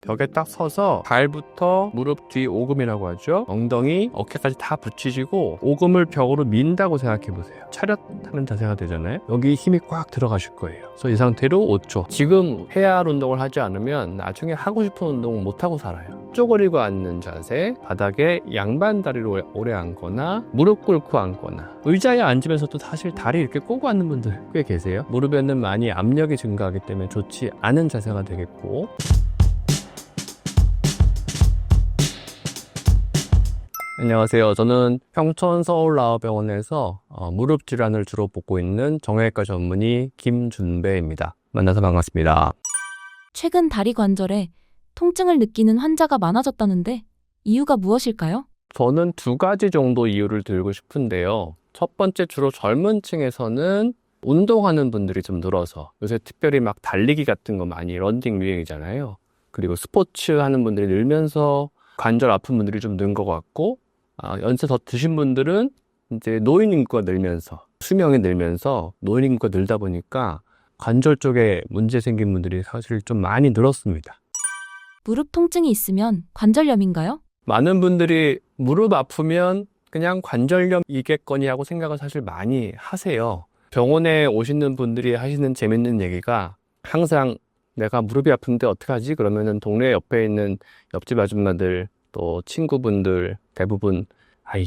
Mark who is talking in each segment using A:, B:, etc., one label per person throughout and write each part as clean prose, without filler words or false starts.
A: 벽에 딱 서서 발부터 무릎 뒤 오금이라고 하죠. 엉덩이, 어깨까지 다 붙이시고 오금을 벽으로 민다고 생각해 보세요. 차렷하는 자세가 되잖아요. 여기 힘이 꽉 들어가실 거예요. 그래서 이 상태로 5초. 지금 해야 할 운동을 하지 않으면 나중에 하고 싶은 운동을 못하고 살아요. 쪼그리고 앉는 자세, 바닥에 양반 다리로 오래 앉거나 무릎 꿇고 앉거나, 의자에 앉으면서도 사실 다리 이렇게 꼬고 앉는 분들 꽤 계세요. 무릎에는 많이 압력이 증가하기 때문에 좋지 않은 자세가 되겠고, 안녕하세요. 저는 평촌 서울나우병원에서 무릎 질환을 주로 보고 있는 정형외과 전문의 김준배입니다. 만나서 반갑습니다.
B: 최근 다리 관절에 통증을 느끼는 환자가 많아졌다는데 이유가 무엇일까요?
A: 저는 두 가지 정도 이유를 들고 싶은데요. 첫 번째, 주로 젊은 층에서는 운동하는 분들이 좀 늘어서, 요새 특별히 막 달리기 같은 거 많이 런닝 유행이잖아요. 그리고 스포츠 하는 분들이 늘면서 관절 아픈 분들이 좀 는 것 같고, 연세 더 드신 분들은 이제 노인 인구가 늘면서, 수명이 늘면서 노인 인구가 늘다 보니까 관절 쪽에 문제 생긴 분들이 사실 좀 많이 늘었습니다.
B: 무릎 통증이 있으면 관절염인가요?
A: 많은 분들이 무릎 아프면 그냥 관절염이겠거니 하고 생각을 사실 많이 하세요. 병원에 오시는 분들이 하시는 재밌는 얘기가, 항상 내가 무릎이 아픈데 어떡하지? 그러면은 동네 옆에 있는 옆집 아줌마들, 또 친구분들 대부분,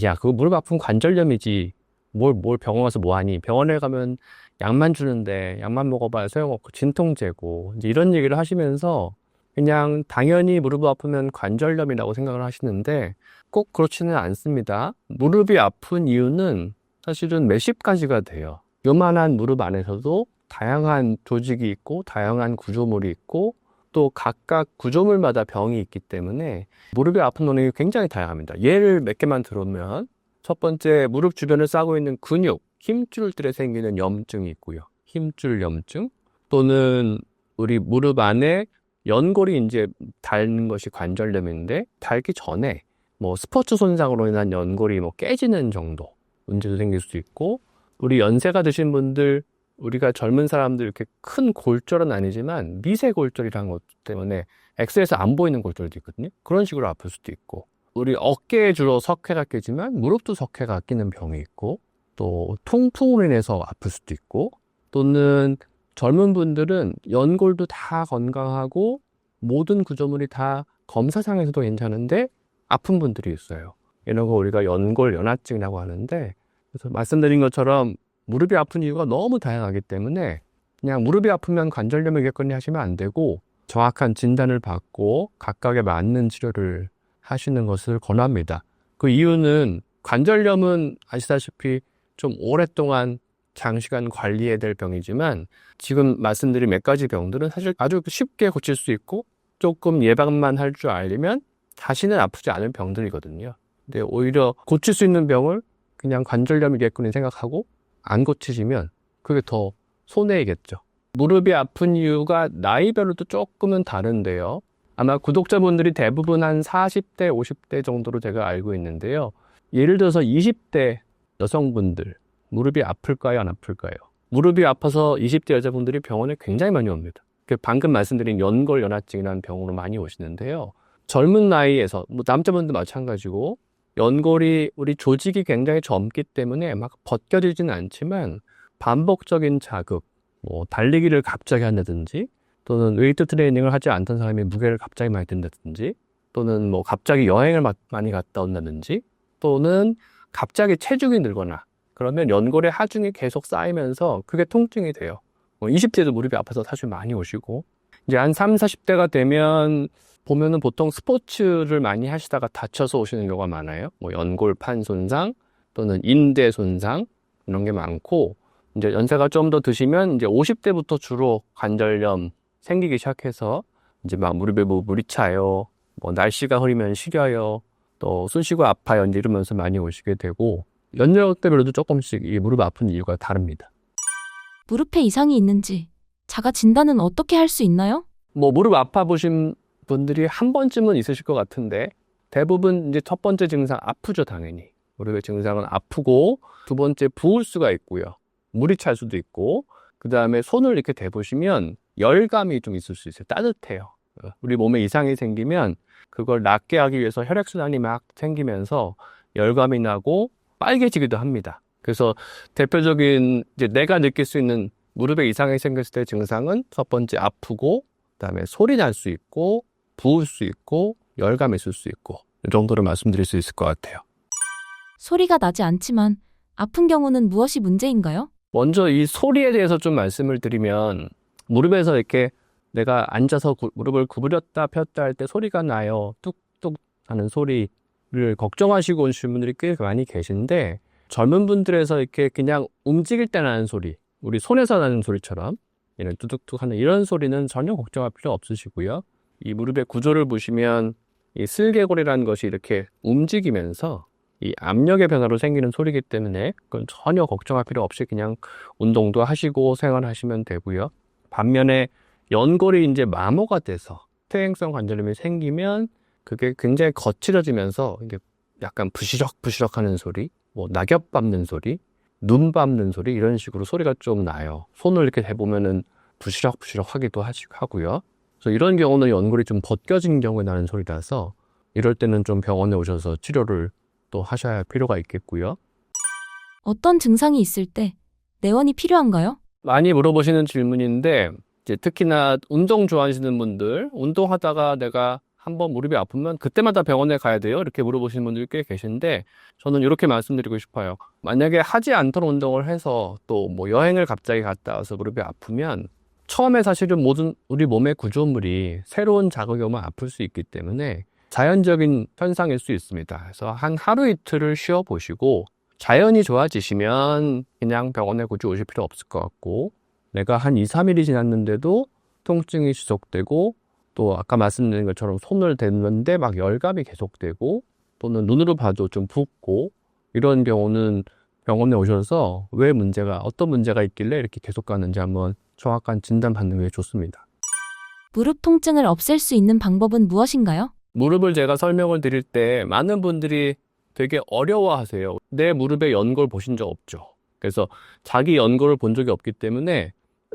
A: 야, 그거 무릎 아픈 관절염이지. 뭘 병원 가서 뭐 하니? 병원에 가면 약만 주는데 약만 먹어봐야 소용없고 진통제고, 이제 이런 얘기를 하시면서 그냥 당연히 무릎이 아프면 관절염이라고 생각을 하시는데 꼭 그렇지는 않습니다. 무릎이 아픈 이유는 사실은 몇십 가지가 돼요. 요만한 무릎 안에서도 다양한 조직이 있고 다양한 구조물이 있고, 또 각각 구조물마다 병이 있기 때문에 무릎이 아픈 원인이 굉장히 다양합니다. 예를 몇 개만 들어보면, 첫 번째, 무릎 주변을 싸고 있는 근육, 힘줄들에 생기는 염증이 있고요. 힘줄 염증, 또는 우리 무릎 안에 연골이 이제 닳는 것이 관절염인데, 닳기 전에 뭐 스포츠 손상으로 인한 연골이 뭐 깨지는 정도 문제도 생길 수 있고, 우리 연세가 드신 분들, 우리가 젊은 사람들 이렇게 큰 골절은 아니지만 미세 골절이라는 것 때문에 엑스에서 안 보이는 골절도 있거든요. 그런 식으로 아플 수도 있고, 우리 어깨에 주로 석회가 끼지만 무릎도 석회가 끼는 병이 있고, 또 통풍으로 인해서 아플 수도 있고, 또는 젊은 분들은 연골도 다 건강하고 모든 구조물이 다 검사상에서도 괜찮은데 아픈 분들이 있어요. 이런 거 우리가 연골 연화증이라고 하는데, 그래서 말씀드린 것처럼 무릎이 아픈 이유가 너무 다양하기 때문에 그냥 무릎이 아프면 관절염이겠거니 하시면 안 되고, 정확한 진단을 받고 각각에 맞는 치료를 하시는 것을 권합니다. 그 이유는, 관절염은 아시다시피 좀 오랫동안 장시간 관리해야 될 병이지만, 지금 말씀드린 몇 가지 병들은 사실 아주 쉽게 고칠 수 있고 조금 예방만 할 줄 알면 다시는 아프지 않은 병들이거든요. 근데 오히려 고칠 수 있는 병을 그냥 관절염이겠거니 생각하고 안 고치시면 그게 더 손해이겠죠. 무릎이 아픈 이유가 나이별로도 조금은 다른데요. 아마 구독자분들이 대부분 한 40대, 50대 정도로 제가 알고 있는데요. 예를 들어서 20대 여성분들, 무릎이 아플까요, 안 아플까요? 무릎이 아파서 20대 여자분들이 병원에 굉장히 많이 옵니다. 방금 말씀드린 연골 연화증이라는 병으로 많이 오시는데요. 젊은 나이에서, 뭐 남자분도 마찬가지고, 연골이, 우리 조직이 굉장히 젊기 때문에 막 벗겨지진 않지만 반복적인 자극, 뭐 달리기를 갑자기 한다든지, 또는 웨이트 트레이닝을 하지 않던 사람이 무게를 갑자기 많이 든다든지, 또는 뭐 갑자기 여행을 많이 갔다 온다든지, 또는 갑자기 체중이 늘거나, 그러면 연골의 하중이 계속 쌓이면서 그게 통증이 돼요. 20대도 무릎이 아파서 사실 많이 오시고, 이제 한 30, 40대가 되면 보면은 보통 스포츠를 많이 하시다가 다쳐서 오시는 경우가 많아요. 뭐 연골판 손상 또는 인대 손상, 이런 게 많고, 이제 연세가 좀 더 드시면 이제 50대부터 주로 관절염 생기기 시작해서 이제 막 무릎에 뭐 물이 차요, 뭐 날씨가 흐리면 시려요, 또 숨 쉬고 아파요, 이제 이러면서 많이 오시게 되고, 연령대별로도 조금씩 이 무릎 아픈 이유가 다릅니다.
B: 무릎에 이상이 있는지 자가 진단은 어떻게 할 수 있나요?
A: 뭐 무릎 아파 보신 분들이 한 번쯤은 있으실 것 같은데, 대부분 이제 첫 번째 증상 아프죠, 당연히. 무릎의 증상은 아프고, 두 번째 부을 수가 있고요. 물이 찰 수도 있고, 그 다음에 손을 이렇게 대보시면 열감이 좀 있을 수 있어요. 따뜻해요. 우리 몸에 이상이 생기면 그걸 낫게 하기 위해서 혈액순환이 막 생기면서 열감이 나고 빨개지기도 합니다. 그래서 대표적인 이제 내가 느낄 수 있는 무릎에 이상이 생겼을 때 증상은 첫 번째 아프고, 그다음에 소리 날 수 있고, 부을 수 있고, 열감이 있을 수 있고, 이 정도로 말씀드릴 수 있을 것 같아요.
B: 소리가 나지 않지만 아픈 경우는 무엇이 문제인가요?
A: 먼저 이 소리에 대해서 좀 말씀을 드리면, 무릎에서 이렇게 내가 앉아서 무릎을 구부렸다 폈다 할 때 소리가 나요. 뚝뚝 하는 소리를 걱정하시고 오신 분들이 꽤 많이 계신데, 젊은 분들에서 이렇게 그냥 움직일 때 나는 소리, 우리 손에서 나는 소리처럼 이런 뚜둑뚝 하는 이런 소리는 전혀 걱정할 필요 없으시고요. 이 무릎의 구조를 보시면 이 슬개골이라는 것이 이렇게 움직이면서 이 압력의 변화로 생기는 소리이기 때문에 그건 전혀 걱정할 필요 없이 그냥 운동도 하시고 생활하시면 되고요. 반면에 연골이 이제 마모가 돼서 퇴행성 관절염이 생기면 그게 굉장히 거칠어지면서 이게 약간 부시럭부시럭 하는 소리, 뭐 낙엽 밟는 소리, 눈 밟는 소리 이런 식으로 소리가 좀 나요. 손을 이렇게 대보면은 부시럭부시럭 하기도 하고요. 그래서 이런 경우는 연골이 좀 벗겨진 경우에 나는 소리라서 이럴 때는 좀 병원에 오셔서 치료를 또 하셔야 할 필요가 있겠고요.
B: 어떤 증상이 있을 때 내원이 필요한가요?
A: 많이 물어보시는 질문인데 이제 특히나 운동 좋아하시는 분들, 운동하다가 내가 한번 무릎이 아프면 그때마다 병원에 가야 돼요? 이렇게 물어보시는 분들이 꽤 계신데 저는 이렇게 말씀드리고 싶어요. 만약에 하지 않던 운동을 해서 또 뭐 여행을 갑자기 갔다 와서 무릎이 아프면 처음에 사실은 모든 우리 몸의 구조물이 새로운 자극이 오면 아플 수 있기 때문에 자연적인 현상일 수 있습니다. 그래서 한 하루 이틀을 쉬어보시고 자연이 좋아지시면 그냥 병원에 굳이 오실 필요 없을 것 같고 내가 한 2, 3일이 지났는데도 통증이 지속되고 또 아까 말씀드린 것처럼 손을 댔는데 막 열감이 계속되고 또는 눈으로 봐도 좀 붓고 이런 경우는 병원에 오셔서 어떤 문제가 있길래 이렇게 계속 가는지 한번 정확한 진단 받는 게 좋습니다.
B: 무릎 통증을 없앨 수 있는 방법은 무엇인가요?
A: 무릎을 제가 설명을 드릴 때 많은 분들이 되게 어려워하세요. 내 무릎에 연골 보신 적 없죠. 그래서 자기 연골을 본 적이 없기 때문에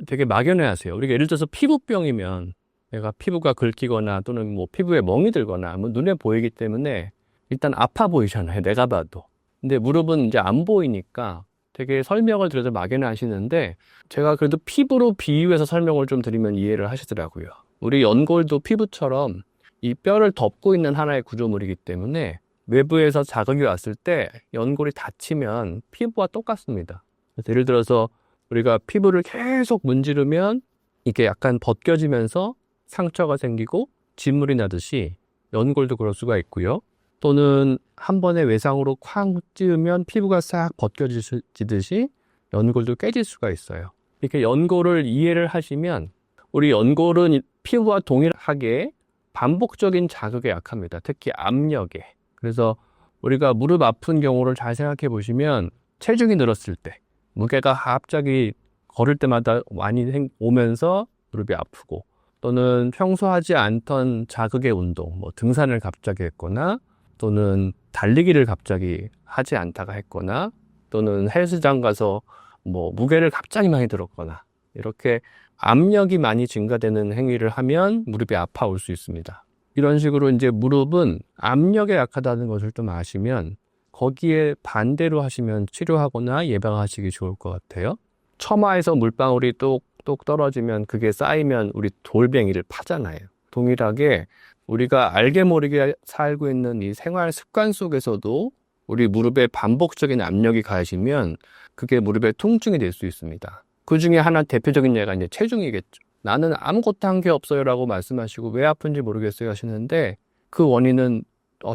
A: 되게 막연해하세요. 우리가 예를 들어서 피부병이면 내가 피부가 긁히거나 또는 뭐 피부에 멍이 들거나 뭐 눈에 보이기 때문에 일단 아파 보이잖아요. 내가 봐도. 근데 무릎은 이제 안 보이니까 되게 설명을 드려도 막연해 하시는데 제가 그래도 피부로 비유해서 설명을 좀 드리면 이해를 하시더라고요. 우리 연골도 피부처럼 이 뼈를 덮고 있는 하나의 구조물이기 때문에 외부에서 자극이 왔을 때 연골이 닫히면 피부와 똑같습니다. 그래서 예를 들어서 우리가 피부를 계속 문지르면 이게 약간 벗겨지면서 상처가 생기고 진물이 나듯이 연골도 그럴 수가 있고요. 또는 한 번에 외상으로 쾅 찌으면 피부가 싹 벗겨지듯이 연골도 깨질 수가 있어요. 이렇게 연골을 이해를 하시면 우리 연골은 피부와 동일하게 반복적인 자극에 약합니다. 특히 압력에. 그래서 우리가 무릎 아픈 경우를 잘 생각해 보시면 체중이 늘었을 때 무게가 갑자기 걸을 때마다 많이 오면서 무릎이 아프고 또는 평소 하지 않던 자극의 운동, 뭐 등산을 갑자기 했거나 또는 달리기를 갑자기 하지 않다가 했거나 또는 헬스장 가서 뭐 무게를 갑자기 많이 들었거나 이렇게 압력이 많이 증가되는 행위를 하면 무릎이 아파올 수 있습니다. 이런 식으로 이제 무릎은 압력에 약하다는 것을 좀 아시면 거기에 반대로 하시면 치료하거나 예방하시기 좋을 것 같아요. 처마에서 물방울이 똑똑 떨어지면 그게 쌓이면 우리 돌멩이를 파잖아요. 동일하게 우리가 알게 모르게 살고 있는 이 생활 습관 속에서도 우리 무릎에 반복적인 압력이 가해지면 그게 무릎에 통증이 될 수 있습니다. 그 중에 하나 대표적인 예가 이제 체중이겠죠. 나는 아무것도 한 게 없어요 라고 말씀하시고 왜 아픈지 모르겠어요 하시는데 그 원인은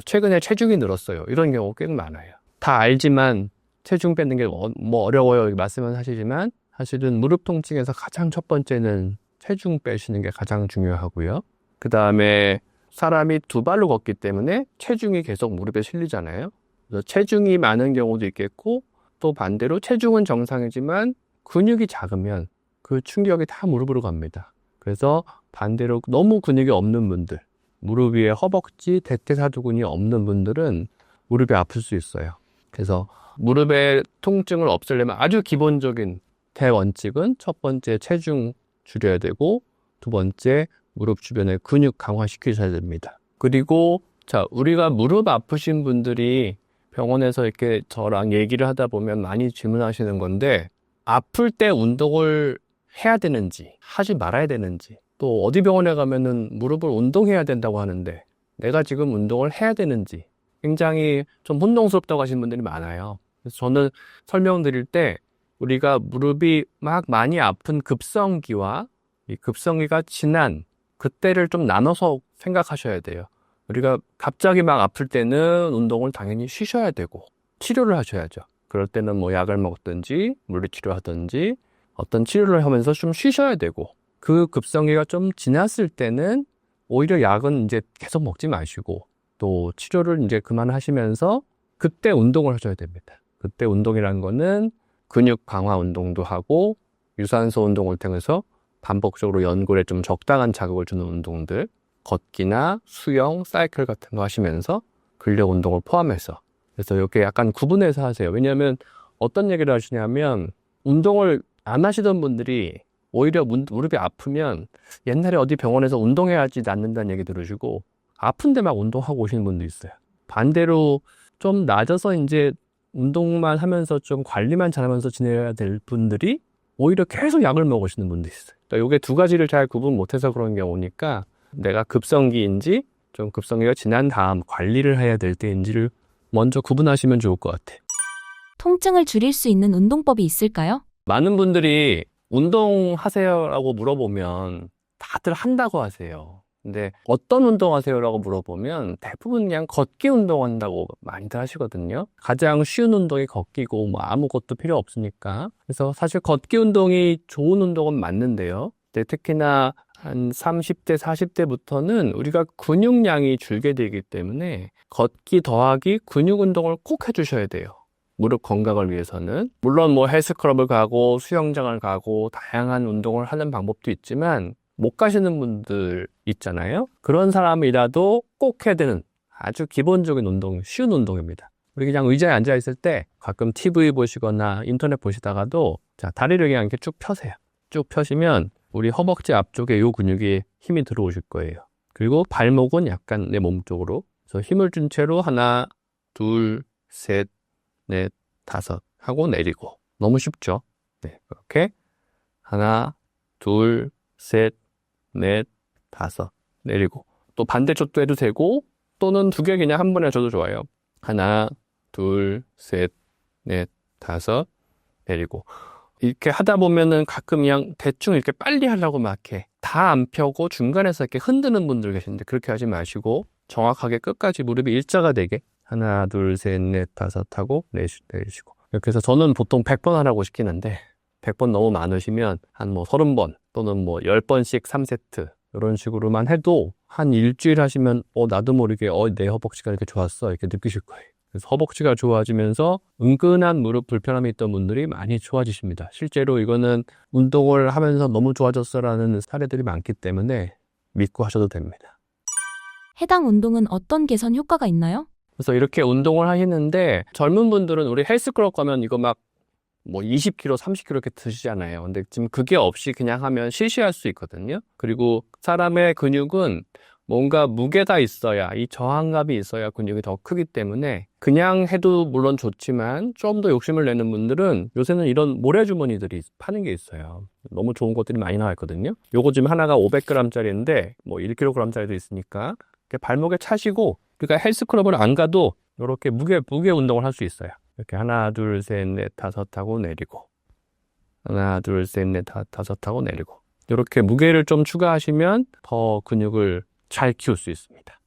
A: 최근에 체중이 늘었어요. 이런 경우가 꽤 많아요. 다 알지만 체중 뺏는 게 뭐 어려워요 말씀은 하시지만 사실은 무릎 통증에서 가장 첫 번째는 체중 빼시는 게 가장 중요하고요. 그 다음에 사람이 두 발로 걷기 때문에 체중이 계속 무릎에 실리잖아요. 그래서 체중이 많은 경우도 있겠고 또 반대로 체중은 정상이지만 근육이 작으면 그 충격이 다 무릎으로 갑니다. 그래서 반대로 너무 근육이 없는 분들, 무릎 위에 허벅지, 대퇴사두근이 없는 분들은 무릎이 아플 수 있어요. 그래서 무릎의 통증을 없애려면 아주 기본적인 대원칙은 첫 번째 체중 줄여야 되고 두 번째 무릎 주변에 근육 강화시키셔야 됩니다. 그리고 자, 우리가 무릎 아프신 분들이 병원에서 이렇게 저랑 얘기를 하다 보면 많이 질문하시는 건데, 아플 때 운동을 해야 되는지, 하지 말아야 되는지, 또 어디 병원에 가면은 무릎을 운동해야 된다고 하는데, 내가 지금 운동을 해야 되는지, 굉장히 좀 혼동스럽다고 하시는 분들이 많아요. 그래서 저는 설명드릴 때, 우리가 무릎이 막 많이 아픈 급성기와 이 급성기가 지난 그때를 좀 나눠서 생각하셔야 돼요. 우리가 갑자기 막 아플 때는 운동을 당연히 쉬셔야 되고 치료를 하셔야죠. 그럴 때는 뭐 약을 먹든지 물리치료 하든지 어떤 치료를 하면서 좀 쉬셔야 되고, 그 급성기가 좀 지났을 때는 오히려 약은 이제 계속 먹지 마시고 또 치료를 이제 그만하시면서 그때 운동을 하셔야 됩니다. 그때 운동이라는 거는 근육 강화 운동도 하고 유산소 운동을 통해서 반복적으로 연골에 좀 적당한 자극을 주는 운동들, 걷기나 수영, 사이클 같은 거 하시면서 근력 운동을 포함해서, 그래서 이렇게 약간 구분해서 하세요. 왜냐하면 어떤 얘기를 하시냐면, 운동을 안 하시던 분들이 오히려 무릎이 아프면 옛날에 어디 병원에서 운동해야지 낫는다는 얘기 들으시고 아픈데 막 운동하고 오시는 분도 있어요. 반대로 좀 낮아서 이제 운동만 하면서 좀 관리만 잘하면서 지내야 될 분들이 오히려 계속 약을 먹으시는 분도 있어요. 그러니까 이게 두 가지를 잘 구분 못해서 그런 경우니까, 내가 급성기인지 좀 급성기가 지난 다음 관리를 해야 될 때인지를 먼저 구분하시면 좋을 것 같아요.
B: 통증을 줄일 수 있는 운동법이 있을까요?
A: 많은 분들이 운동하세요라고 물어보면 다들 한다고 하세요. 근데 어떤 운동 하세요라고 물어보면 대부분 그냥 걷기 운동한다고 많이들 하시거든요. 가장 쉬운 운동이 걷기고 뭐 아무것도 필요 없으니까. 그래서 사실 걷기 운동이 좋은 운동은 맞는데요. 근데 특히나 한 30대, 40대부터는 우리가 근육량이 줄게 되기 때문에 걷기 더하기 근육 운동을 꼭 해주셔야 돼요. 무릎 건강을 위해서는. 물론 뭐 헬스클럽을 가고 수영장을 가고 다양한 운동을 하는 방법도 있지만 못 가시는 분들 있잖아요. 그런 사람이라도 꼭 해야 되는 아주 기본적인 운동, 쉬운 운동입니다. 우리 그냥 의자에 앉아 있을 때 가끔 TV 보시거나 인터넷 보시다가도 자, 다리를 그냥 이렇게 쭉 펴세요. 쭉 펴시면 우리 허벅지 앞쪽에 이 근육이 힘이 들어오실 거예요. 그리고 발목은 약간 내 몸 쪽으로. 그래서 힘을 준 채로 하나, 둘, 셋, 넷, 다섯 하고 내리고. 너무 쉽죠? 네, 그렇게 하나, 둘, 셋, 넷, 다섯 내리고. 또 반대쪽도 해도 되고 또는 두 개 그냥 한 번에 해줘도 좋아요. 하나, 둘, 셋, 넷, 다섯 내리고. 이렇게 하다 보면은 가끔 그냥 대충 이렇게 빨리 하려고 막 이렇게 다 안 펴고 중간에서 이렇게 흔드는 분들 계시는데 그렇게 하지 마시고 정확하게 끝까지 무릎이 일자가 되게 하나, 둘, 셋, 넷, 다섯 하고 내리시고. 이렇게 해서 저는 보통 100번 하라고 시키는데 100번 너무 많으시면 한 뭐 30번 또는 뭐 10번씩 3세트 이런 식으로만 해도 한 일주일 하시면 나도 모르게 내 허벅지가 이렇게 좋았어 이렇게 느끼실 거예요. 그래서 허벅지가 좋아지면서 은근한 무릎 불편함이 있던 분들이 많이 좋아지십니다. 실제로 이거는 운동을 하면서 너무 좋아졌어라는 사례들이 많기 때문에 믿고 하셔도 됩니다.
B: 해당 운동은 어떤 개선 효과가 있나요?
A: 그래서 이렇게 운동을 하시는데 젊은 분들은 우리 헬스클럽 가면 이거 막 뭐 20kg, 30kg 이렇게 드시잖아요. 근데 지금 그게 없이 그냥 하면 실시할 수 있거든요. 그리고 사람의 근육은 뭔가 무게가 있어야, 이 저항감이 있어야 근육이 더 크기 때문에 그냥 해도 물론 좋지만 좀 더 욕심을 내는 분들은 요새는 이런 모래주머니들이 파는 게 있어요. 너무 좋은 것들이 많이 나와 있거든요. 요거 지금 하나가 500g짜리인데 뭐 1kg짜리도 있으니까 이렇게 발목에 차시고, 그러니까 헬스클럽을 안 가도 이렇게 무게 운동을 할 수 있어요. 이렇게 하나, 둘, 셋, 넷, 다섯 하고 내리고 하나, 둘, 셋, 넷, 다섯 하고 내리고. 이렇게 무게를 좀 추가하시면 더 근육을 잘 키울 수 있습니다.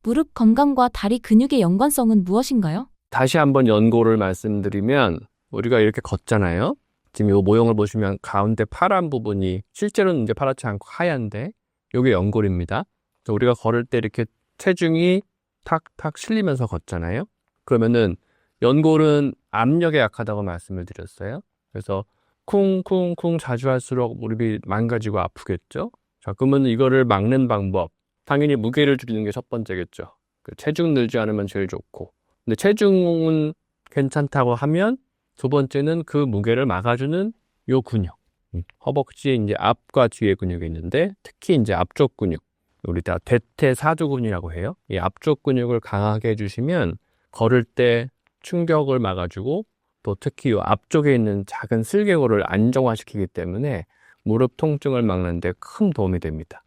B: 무릎 건강과 다리 근육의 연관성은 무엇인가요?
A: 다시 한번 연고를 말씀드리면 우리가 이렇게 걷잖아요. 지금 이 모형을 보시면 가운데 파란 부분이 실제로는 이제 파랗지 않고 하얀데 이게 연골입니다. 우리가 걸을 때 이렇게 체중이 탁탁 실리면서 걷잖아요. 그러면은 연골은 압력에 약하다고 말씀을 드렸어요. 그래서 쿵쿵쿵 자주 할수록 무릎이 망가지고 아프겠죠. 자, 그러면 이거를 막는 방법, 당연히 무게를 줄이는 게 첫 번째겠죠. 체중 늘지 않으면 제일 좋고, 근데 체중은 괜찮다고 하면 두 번째는 그 무게를 막아주는 요 근육, 허벅지에 이제 앞과 뒤에 근육이 있는데 특히 이제 앞쪽 근육, 우리 다 대퇴사두근이라고 해요. 이 앞쪽 근육을 강하게 해주시면 걸을 때 충격을 막아주고 또 특히 이 앞쪽에 있는 작은 슬개골을 안정화시키기 때문에 무릎 통증을 막는 데 큰 도움이 됩니다.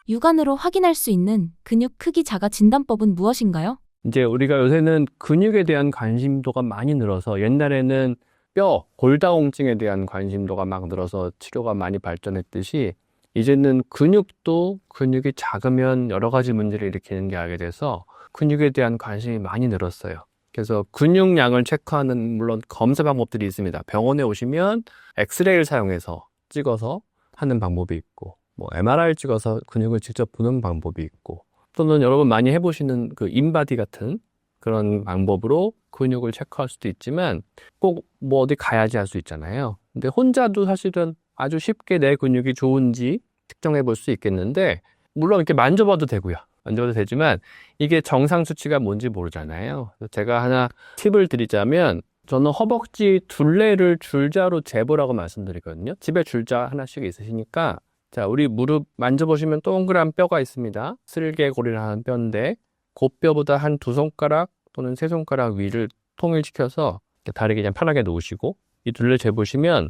B: 육안으로 확인할 수 있는 근육 크기 자가 진단법은 무엇인가요?
A: 이제 우리가 요새는 근육에 대한 관심도가 많이 늘어서 옛날에는 뼈, 골다공증에 대한 관심도가 막 늘어서 치료가 많이 발전했듯이 이제는 근육도 근육이 작으면 여러 가지 문제를 일으키는 게 알게 돼서 근육에 대한 관심이 많이 늘었어요. 그래서 근육량을 체크하는 물론 검사 방법들이 있습니다. 병원에 오시면 엑스레이를 사용해서 찍어서 하는 방법이 있고 뭐 MRI를 찍어서 근육을 직접 보는 방법이 있고 또는 여러분 많이 해보시는 그 인바디 같은 그런 방법으로 근육을 체크할 수도 있지만 꼭 뭐 어디 가야지 할 수 있잖아요. 근데 혼자도 사실은 아주 쉽게 내 근육이 좋은지 측정해 볼 수 있겠는데 물론 이렇게 만져봐도 되고요. 만져봐도 되지만 이게 정상 수치가 뭔지 모르잖아요. 그래서 제가 하나 팁을 드리자면 저는 허벅지 둘레를 줄자로 재보라고 말씀드리거든요. 집에 줄자 하나씩 있으시니까 자, 우리 무릎 만져보시면 동그란 뼈가 있습니다. 슬개골이라는 뼈인데 그 뼈보다 한 2손가락 또는 3손가락 위를 통일시켜서 다리 그냥 편하게 놓으시고 이 둘레 재보시면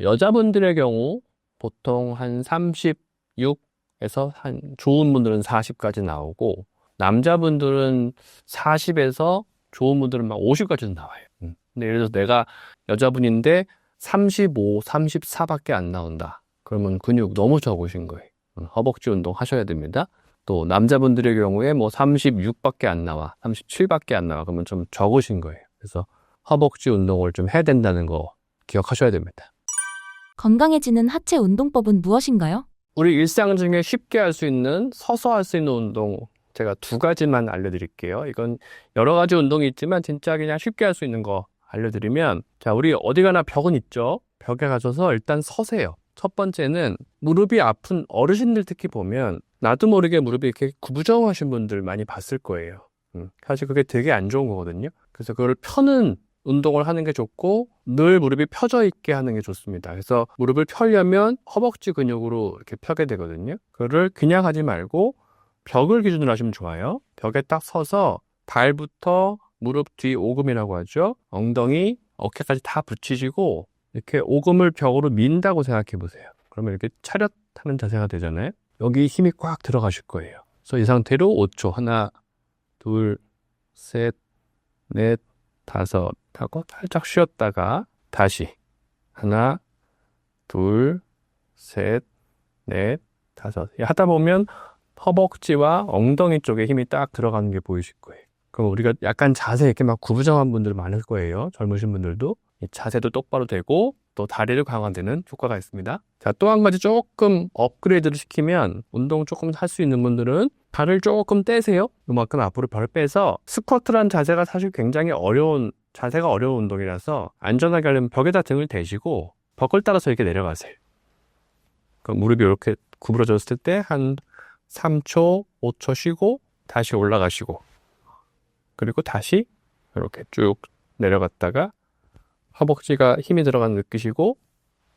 A: 여자분들의 경우 보통 한 36에서 한 좋은 분들은 40까지 나오고 남자분들은 40에서 좋은 분들은 막 50까지도 나와요. 근데 예를 들어서 내가 여자분인데 35, 34밖에 안 나온다. 그러면 근육 너무 적으신 거예요. 허벅지 운동 하셔야 됩니다. 또 남자분들의 경우에 뭐 36밖에 안 나와, 37밖에 안 나와. 그러면 좀 적으신 거예요. 그래서 허벅지 운동을 좀 해야 된다는 거 기억하셔야 됩니다.
B: 건강해지는 하체 운동법은 무엇인가요?
A: 우리 일상 중에 쉽게 할 수 있는 서서 할 수 있는 운동 제가 2가지만 알려드릴게요. 이건 여러 가지 운동이 있지만 진짜 그냥 쉽게 할 수 있는 거 알려드리면 자, 우리 어디 가나 벽은 있죠. 벽에 가셔서 일단 서세요. 첫 번째는 무릎이 아픈 어르신들 특히 보면 나도 모르게 무릎이 이렇게 구부정하신 분들 많이 봤을 거예요. 사실 그게 되게 안 좋은 거거든요. 그래서 그걸 펴는 운동을 하는 게 좋고 늘 무릎이 펴져 있게 하는 게 좋습니다. 그래서 무릎을 펴려면 허벅지 근육으로 이렇게 펴게 되거든요. 그거를 그냥 하지 말고 벽을 기준으로 하시면 좋아요. 벽에 딱 서서 발부터 무릎 뒤 오금이라고 하죠. 엉덩이, 어깨까지 다 붙이시고 이렇게 오금을 벽으로 민다고 생각해 보세요. 그러면 이렇게 차렷하는 자세가 되잖아요. 여기 힘이 꽉 들어가실 거예요. 그래서 이 상태로 5초. 하나, 둘, 셋, 넷, 다섯 하고 살짝 쉬었다가 다시 하나, 둘, 셋, 넷, 다섯. 하다 보면 허벅지와 엉덩이 쪽에 힘이 딱 들어가는 게 보이실 거예요. 그럼 우리가 약간 자세 이렇게 막 구부정한 분들 많을 거예요. 젊으신 분들도. 자세도 똑바로 되고 또 다리를 강화되는 효과가 있습니다. 자, 또 한 가지 조금 업그레이드를 시키면 운동 조금 할 수 있는 분들은 발을 조금 떼세요. 요만큼 앞으로 발 빼서 스쿼트란 자세가 사실 굉장히 자세가 어려운 운동이라서 안전하게 하려면 벽에다 등을 대시고 벽을 따라서 이렇게 내려가세요. 그럼 무릎이 이렇게 구부러졌을 때 한 3초, 5초 쉬고 다시 올라가시고 그리고 다시 이렇게 쭉 내려갔다가 허벅지가 힘이 들어가는 거 느끼시고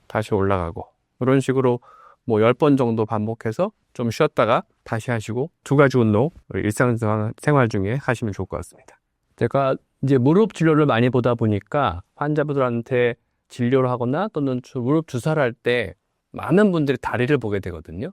A: 다시 올라가고 이런 식으로 뭐 10번 정도 반복해서 좀 쉬었다가 다시 하시고 2가지 운동 일상생활 중에 하시면 좋을 것 같습니다. 제가 이제 무릎 진료를 많이 보다 보니까 환자분들한테 진료를 하거나 또는 무릎 주사를 할 때 많은 분들이 다리를 보게 되거든요.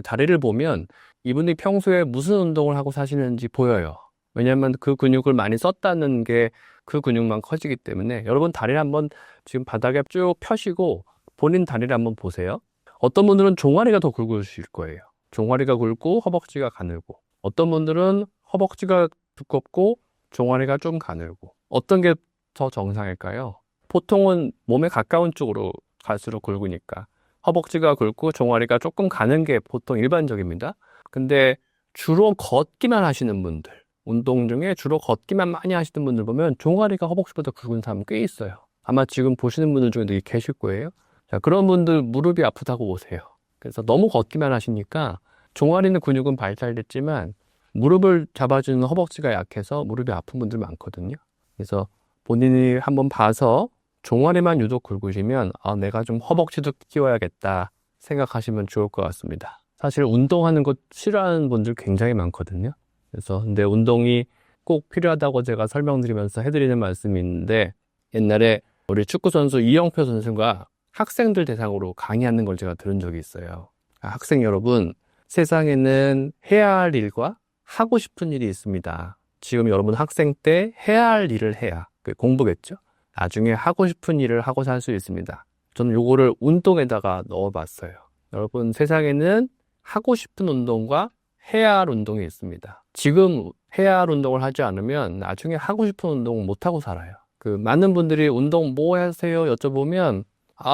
A: 다리를 보면 이분이 평소에 무슨 운동을 하고 사시는지 보여요. 왜냐하면 그 근육을 많이 썼다는 게 그 근육만 커지기 때문에 여러분 다리를 한번 지금 바닥에 쭉 펴시고 본인 다리를 한번 보세요. 어떤 분들은 종아리가 더 굵으실 거예요. 종아리가 굵고 허벅지가 가늘고 어떤 분들은 허벅지가 두껍고 종아리가 좀 가늘고 어떤 게 더 정상일까요? 보통은 몸에 가까운 쪽으로 갈수록 굵으니까 허벅지가 굵고 종아리가 조금 가는 게 보통 일반적입니다. 근데 주로 걷기만 하시는 분들 운동 중에 주로 걷기만 많이 하시는 분들 보면 종아리가 허벅지보다 굵은 사람 꽤 있어요. 아마 지금 보시는 분들 중에도 계실 거예요. 자, 그런 분들 무릎이 아프다고 오세요. 그래서 너무 걷기만 하시니까 종아리는 근육은 발달됐지만 무릎을 잡아주는 허벅지가 약해서 무릎이 아픈 분들 많거든요. 그래서 본인이 한번 봐서 종아리만 유독 굵으시면 내가 좀 허벅지도 키워야겠다 생각하시면 좋을 것 같습니다. 사실 운동하는 것 싫어하는 분들 굉장히 많거든요. 그래서 근데 운동이 꼭 필요하다고 제가 설명드리면서 해드리는 말씀이 있는데, 옛날에 우리 축구선수 이영표 선수가 학생들 대상으로 강의하는 걸 제가 들은 적이 있어요. 학생 여러분, 세상에는 해야 할 일과 하고 싶은 일이 있습니다. 지금 여러분 학생 때 해야 할 일을 해야, 그게 공부겠죠? 나중에 하고 싶은 일을 하고 살 수 있습니다. 저는 요거를 운동에다가 넣어봤어요. 여러분, 세상에는 하고 싶은 운동과 해야 할 운동이 있습니다. 지금 해야 할 운동을 하지 않으면 나중에 하고 싶은 운동을 못하고 살아요. 많은 분들이 운동 뭐 하세요? 여쭤보면,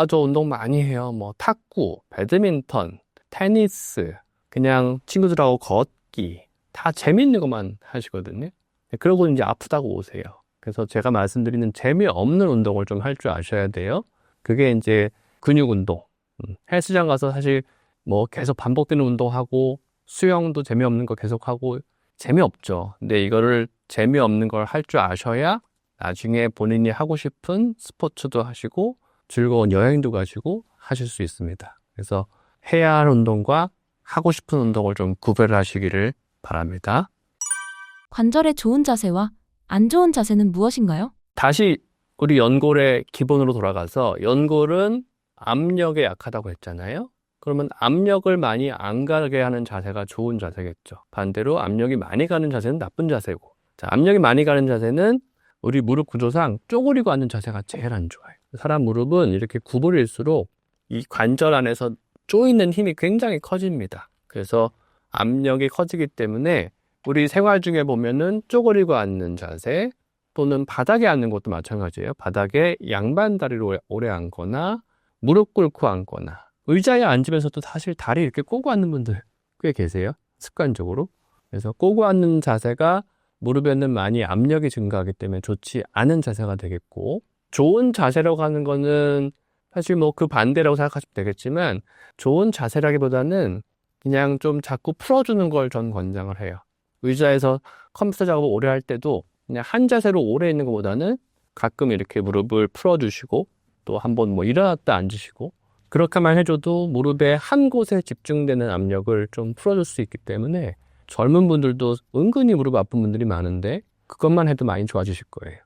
A: 저 운동 많이 해요. 뭐, 탁구, 배드민턴, 테니스, 그냥 친구들하고 걷기, 다 재밌는 것만 하시거든요. 그러고 이제 아프다고 오세요. 그래서 제가 말씀드리는 재미없는 운동을 좀 할 줄 아셔야 돼요. 그게 이제 근육 운동. 헬스장 가서 사실 뭐 계속 반복되는 운동하고 수영도 재미없는 거 계속하고 재미없죠. 근데 이거를 재미없는 걸 할 줄 아셔야 나중에 본인이 하고 싶은 스포츠도 하시고 즐거운 여행도 가시고 하실 수 있습니다. 그래서 해야 할 운동과 하고 싶은 운동을 좀 구별하시기를 바랍니다.
B: 관절의 좋은 자세와 안 좋은 자세는 무엇인가요?
A: 다시 우리 연골의 기본으로 돌아가서, 연골은 압력에 약하다고 했잖아요. 그러면 압력을 많이 안 가게 하는 자세가 좋은 자세겠죠. 반대로 압력이 많이 가는 자세는 나쁜 자세고, 자, 압력이 많이 가는 자세는 우리 무릎 구조상 쪼그리고 앉는 자세가 제일 안 좋아요. 사람 무릎은 이렇게 구부릴수록 이 관절 안에서 조이는 힘이 굉장히 커집니다. 그래서 압력이 커지기 때문에 우리 생활 중에 보면은 쪼그리고 앉는 자세, 또는 바닥에 앉는 것도 마찬가지예요. 바닥에 양반 다리로 오래 앉거나 무릎 꿇고 앉거나, 의자에 앉으면서도 사실 다리 이렇게 꼬고 앉는 분들 꽤 계세요. 습관적으로. 그래서 꼬고 앉는 자세가 무릎에는 많이 압력이 증가하기 때문에 좋지 않은 자세가 되겠고, 좋은 자세라고 하는 거는 사실 뭐 그 반대라고 생각하시면 되겠지만, 좋은 자세라기보다는 그냥 좀 자꾸 풀어주는 걸 전 권장을 해요. 의자에서 컴퓨터 작업을 오래 할 때도 그냥 한 자세로 오래 있는 것보다는 가끔 이렇게 무릎을 풀어주시고, 또 한번 뭐 일어났다 앉으시고, 그렇게만 해줘도 무릎의 한 곳에 집중되는 압력을 좀 풀어줄 수 있기 때문에, 젊은 분들도 은근히 무릎 아픈 분들이 많은데 그것만 해도 많이 좋아지실 거예요.